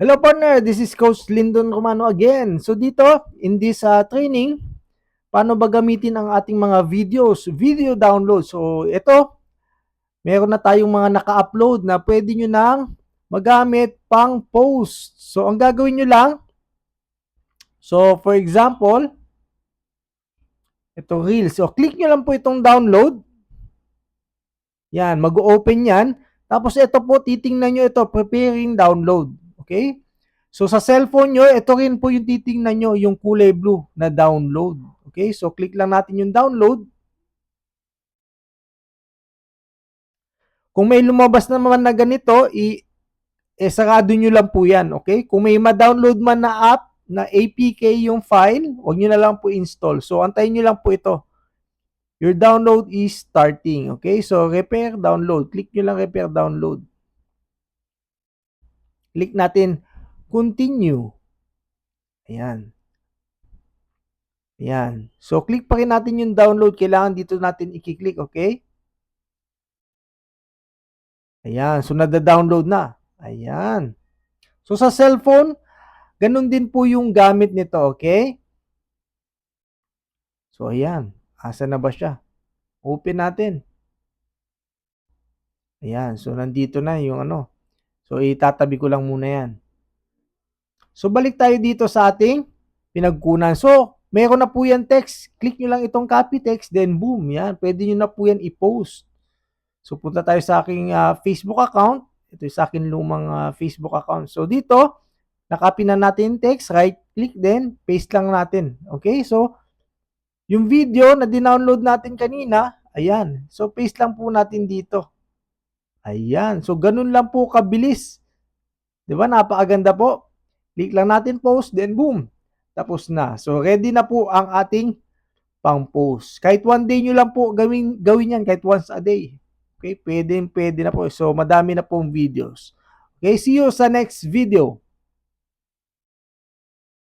Hello partner, this is Coach Lyndon Romano again. So dito, in this training, paano ba gamitin ang ating mga videos, video download. So ito, meron na tayong mga naka-upload na pwede nyo nang magamit pang post. So ang gagawin nyo lang, so for example, ito Reels. So click nyo lang po itong download. Yan, mag-open yan. Tapos ito po, titingnan nyo ito, preparing download. Okay? So sa cellphone nyo, ito rin po yung titingnan nyo, yung kulay blue na download. Okay? So click lang natin yung download. Kung may lumabas naman na ganito, sarado nyo lang po yan. Okay? Kung may ma-download man na app, na APK yung file, huwag nyo na lang po install. So antayin nyo lang po ito. Your download is starting. Okay? So repair download. Click nyo lang repair download. Click natin continue. Ayan. Ayan. So, click pa rin natin yung download. Kailangan dito natin i-click, okay? Ayan. So, nada-download na. Ayan. So, sa cellphone, ganun din po yung gamit nito, okay? So, ayan. Asa na ba siya? Open natin. Ayan. So, nandito na yung ano. So, itatabi ko lang muna yan. So, balik tayo dito sa ating pinagkunan. So, meron na po yan text. Click nyo lang itong copy text, then boom, yan. Pwede nyo na po yan i-post. So, punta tayo sa aking Facebook account. Ito yung sa akin lumang Facebook account. So, dito, nakopy na natin text. Right-click din. Paste lang natin. Okay? So, yung video na dinownload natin kanina, ayan. So, paste lang po natin dito. Ayan. So, ganun lang po kabilis. Diba? Napakaganda po. Click lang natin post, then boom. Tapos na. So, ready na po ang ating pang-post. Kahit one day nyo lang po gawin yan. Kahit once a day. Okay? Pwede na po. So, madami na pong videos. Okay? See you sa next video.